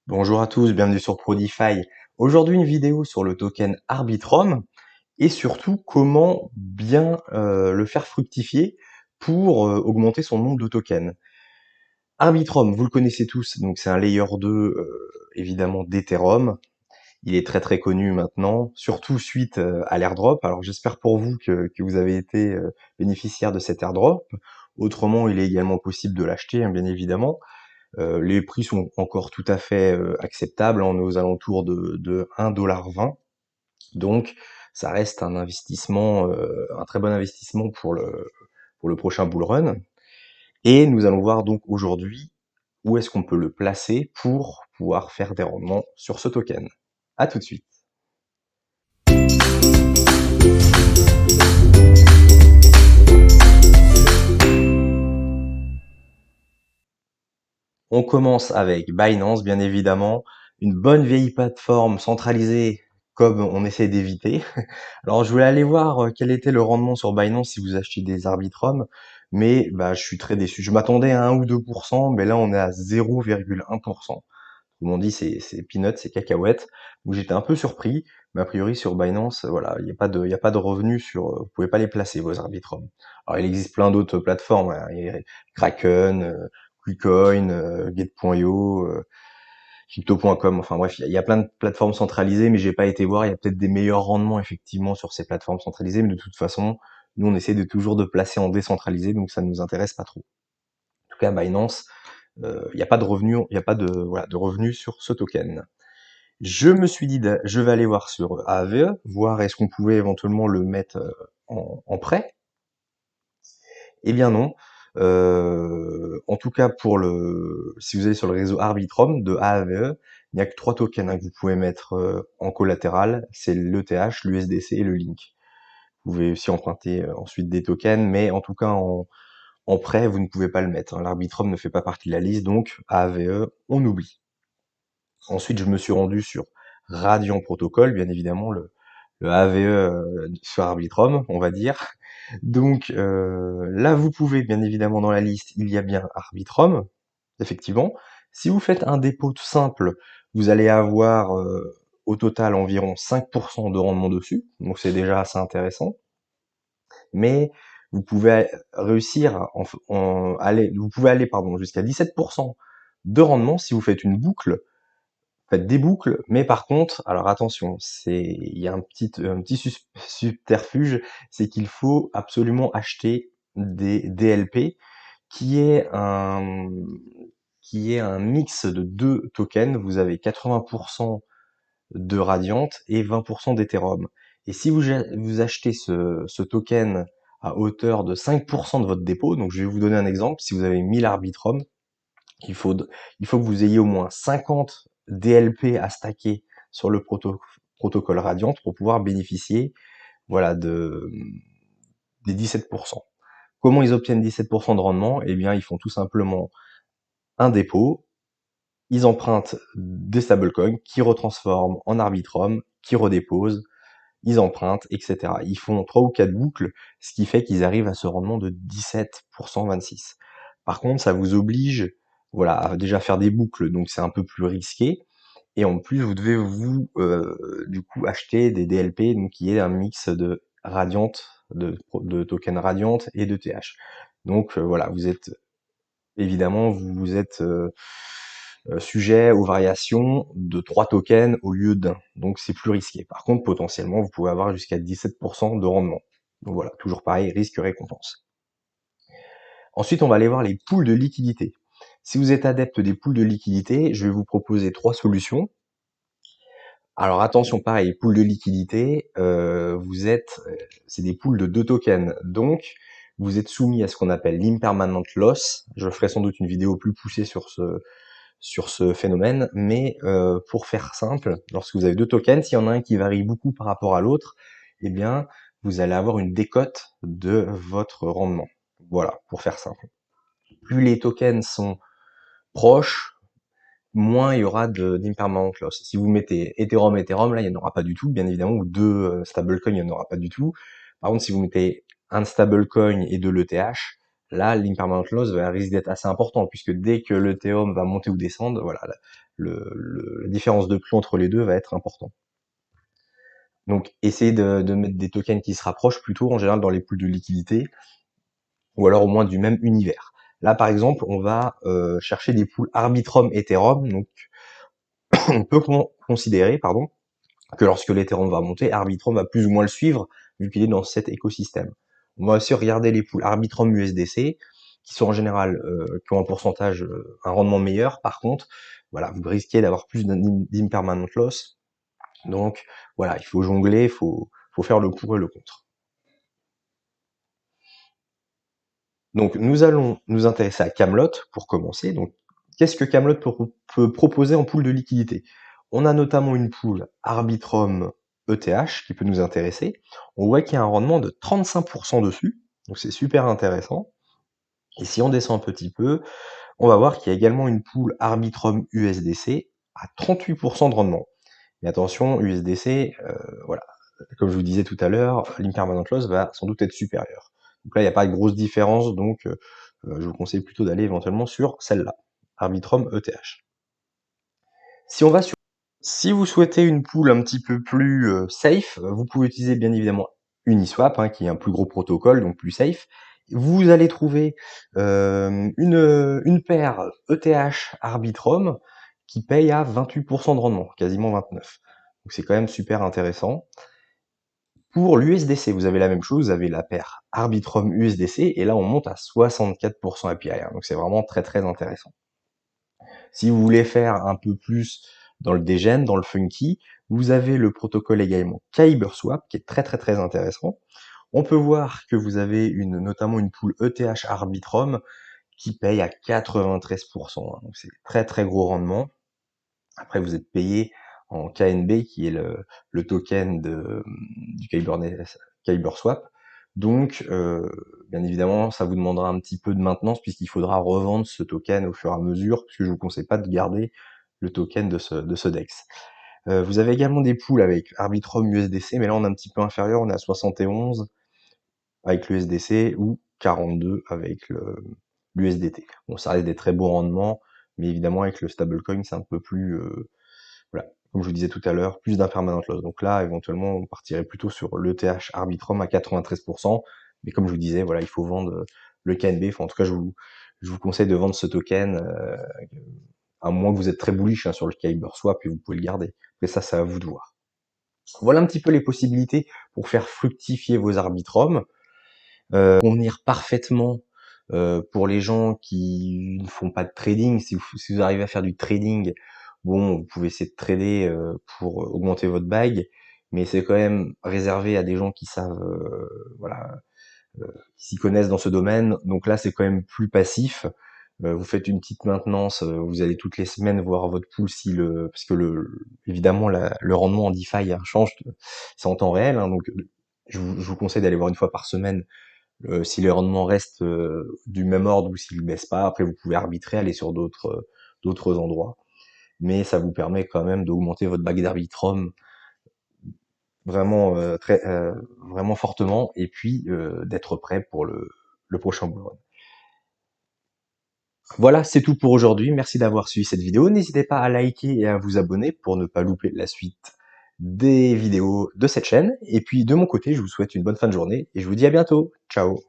Bonjour à tous, bienvenue sur Prodify. Aujourd'hui une vidéo sur le token Arbitrum et surtout comment bien le faire fructifier pour augmenter son nombre de tokens. Arbitrum, vous le connaissez tous, donc c'est un layer 2 évidemment d'Ethereum. Il est très très connu maintenant, surtout suite à l'airdrop. Alors j'espère pour vous que vous avez été bénéficiaire de cet airdrop. Autrement, il est également possible de l'acheter, hein, bien évidemment. Les prix sont encore tout à fait acceptables, on est aux alentours de 1,20 $. Donc ça reste un investissement, un très bon investissement pour le prochain bull run. Et nous allons voir donc aujourd'hui où est-ce qu'on peut le placer pour pouvoir faire des rendements sur ce token. À tout de suite. On commence avec Binance, bien évidemment, une bonne vieille plateforme centralisée comme on essaie d'éviter. Alors je voulais aller voir quel était le rendement sur Binance si vous achetez des Arbitrum, mais bah, je suis très déçu. Je m'attendais à 1 ou 2%, mais là on est à 0,1%. Tout le monde dit c'est peanuts, c'est cacahuètes. Donc j'étais un peu surpris, mais a priori sur Binance, voilà, il y a pas de revenus sur, vous pouvez pas les placer vos Arbitrum. Alors il existe plein d'autres plateformes, hein, Kraken, KuCoin, Gate.io, Crypto.com, enfin bref, il y a plein de plateformes centralisées, mais j'ai pas été voir, il y a peut-être des meilleurs rendements effectivement sur ces plateformes centralisées, mais de toute façon, nous on essaie de toujours de placer en décentralisé, donc ça ne nous intéresse pas trop. En tout cas, Binance, il n'y a pas de revenus, il n'y a pas de, voilà, de revenus sur ce token. Je me suis dit, je vais aller voir sur AAVE, voir est-ce qu'on pouvait éventuellement le mettre en prêt. Eh bien non. En tout cas, si vous allez sur le réseau Arbitrum de A à VE, il n'y a que trois tokens, hein, que vous pouvez mettre en collatéral. C'est l'ETH, l'USDC et le Link. Vous pouvez aussi emprunter ensuite des tokens, mais en tout cas en prêt, vous ne pouvez pas le mettre, hein. L'Arbitrum ne fait pas partie de la liste, donc AAVE, on oublie. Ensuite, je me suis rendu sur Radiant Protocol, bien évidemment, le AVE sur Arbitrum, on va dire. Donc là, vous pouvez, bien évidemment, dans la liste, il y a bien Arbitrum, effectivement. Si vous faites un dépôt tout simple, vous allez avoir au total environ 5% de rendement dessus, donc c'est déjà assez intéressant. Mais vous pouvez réussir vous pouvez aller pardon, jusqu'à 17% de rendement si vous faites une boucle. Faites des boucles, mais par contre, alors attention, il y a un petit subterfuge, c'est qu'il faut absolument acheter des DLP qui est un, qui est un mix de deux tokens. Vous avez 80% de Radiant et 20% d'Ethereum. Et si vous achetez ce token à hauteur de 5% de votre dépôt, donc je vais vous donner un exemple, si vous avez 1000 Arbitrum, il faut, il faut que vous ayez au moins 50 DLP à stacker sur le protocole Radiant pour pouvoir bénéficier, voilà, des 17%. Comment ils obtiennent 17% de rendement? Eh bien, ils font tout simplement un dépôt, ils empruntent des stablecoins qui retransforment en Arbitrum, qui redéposent, ils empruntent, etc. Ils font 3 ou 4 boucles, ce qui fait qu'ils arrivent à ce rendement de 17%, 26. Par contre, ça vous oblige, voilà, à déjà faire des boucles, donc c'est un peu plus risqué. Et en plus, vous devez du coup, acheter des DLP, donc qui est un mix de Radiant, de token Radiant et de TH. Donc voilà, vous êtes évidemment, vous êtes sujet aux variations de 3 tokens au lieu d'un. Donc c'est plus risqué. Par contre, potentiellement, vous pouvez avoir jusqu'à 17% de rendement. Donc voilà, toujours pareil, risque-récompense. Ensuite, on va aller voir les pools de liquidité. Si vous êtes adepte des pools de liquidité, je vais vous proposer 3 solutions. Alors attention, pareil, pool de liquidité, c'est des pools de 2 tokens. Donc, vous êtes soumis à ce qu'on appelle l'impermanent loss. Je ferai sans doute une vidéo plus poussée sur ce phénomène, mais pour faire simple, lorsque vous avez deux tokens, s'il y en a un qui varie beaucoup par rapport à l'autre, eh bien, vous allez avoir une décote de votre rendement. Voilà, pour faire simple. Plus les tokens sont proches, moins il y aura d'impermanent loss. Si vous mettez Ethereum, là, il n'y en aura pas du tout, bien évidemment, ou deux stablecoins, il n'y en aura pas du tout. Par contre, si vous mettez un stablecoin et de l'ETH, là, l'impermanent loss risque d'être assez important, puisque dès que l'Ethereum va monter ou descendre, voilà, la différence de prix entre les deux va être importante. Donc, essayez de mettre des tokens qui se rapprochent plutôt, en général, dans les pools de liquidité, ou alors au moins du même univers. Là, par exemple, on va chercher des pools Arbitrum Ethereum, donc on peut considérer, pardon, que lorsque l'Ethereum va monter, Arbitrum va plus ou moins le suivre, vu qu'il est dans cet écosystème. On va aussi regarder les pools Arbitrum USDC, qui sont en général, qui ont un pourcentage, un rendement meilleur. Par contre, voilà, vous risquez d'avoir plus d'impermanent loss. Donc, voilà, il faut jongler, faut faire le pour et le contre. Donc, nous allons nous intéresser à Camelot pour commencer. Donc, qu'est-ce que Camelot peut proposer en pool de liquidité? On a notamment une pool Arbitrum ETH qui peut nous intéresser. On voit qu'il y a un rendement de 35% dessus, donc c'est super intéressant. Et si on descend un petit peu, on va voir qu'il y a également une pool Arbitrum USDC à 38% de rendement. Mais attention, USDC, voilà, comme je vous disais tout à l'heure, l'impermanent loss va sans doute être supérieur. Donc là, il n'y a pas de grosse différence, donc je vous conseille plutôt d'aller éventuellement sur celle-là, Arbitrum ETH. Si vous souhaitez une pool un petit peu plus safe, vous pouvez utiliser bien évidemment Uniswap, hein, qui est un plus gros protocole, donc plus safe. Vous allez trouver une paire ETH Arbitrum qui paye à 28% de rendement, quasiment 29%. Donc c'est quand même super intéressant. Pour l'USDC, vous avez la même chose, vous avez la paire Arbitrum USDC, et là on monte à 64% API, hein, donc c'est vraiment très très intéressant. Si vous voulez faire un peu plus dans le degen, dans le funky, vous avez le protocole également KyberSwap, qui est très très très intéressant. On peut voir que vous avez notamment une pool ETH Arbitrum qui paye à 93%, hein, donc c'est très très gros rendement. Après, vous êtes payé en KNB, qui est le token du KyberSwap. Donc, bien évidemment, ça vous demandera un petit peu de maintenance, puisqu'il faudra revendre ce token au fur et à mesure, puisque je vous conseille pas de garder le token de ce DEX. Vous avez également des pools avec Arbitrum USDC, mais là on est un petit peu inférieur, on est à 71 avec l'USDC ou 42 avec l'USDT. Bon, ça reste des très beaux rendements, mais évidemment avec le stablecoin, c'est un peu plus, voilà, comme je vous disais tout à l'heure, plus d'impermanent loss. Donc là, éventuellement, on partirait plutôt sur l'ETH Arbitrum à 93%, mais comme je vous disais, voilà, il faut vendre le KNB. Enfin, en tout cas, je vous conseille de vendre ce token, à moins que vous êtes très bullish, hein, sur le KyberSwap, et vous pouvez le garder. Mais ça, c'est à vous de voir. Voilà un petit peu les possibilités pour faire fructifier vos Arbitrum. Convenir parfaitement pour les gens qui ne font pas de trading. Si vous arrivez à faire du trading, bon, vous pouvez essayer de trader pour augmenter votre bag, mais c'est quand même réservé à des gens qui savent, voilà, qui s'y connaissent dans ce domaine. Donc là, c'est quand même plus passif. Vous faites une petite maintenance, vous allez toutes les semaines voir votre pool parce que évidemment le rendement en DeFi change, c'est en temps réel, hein, donc je vous conseille d'aller voir une fois par semaine si les rendements restent du même ordre ou s'ils baissent pas. Après, vous pouvez arbitrer, aller sur d'autres endroits, mais ça vous permet quand même d'augmenter votre bague d'Arbitrum vraiment vraiment fortement, et puis d'être prêt pour le prochain bull run. Voilà, c'est tout pour aujourd'hui. Merci d'avoir suivi cette vidéo. N'hésitez pas à liker et à vous abonner pour ne pas louper la suite des vidéos de cette chaîne. Et puis de mon côté, je vous souhaite une bonne fin de journée et je vous dis à bientôt. Ciao!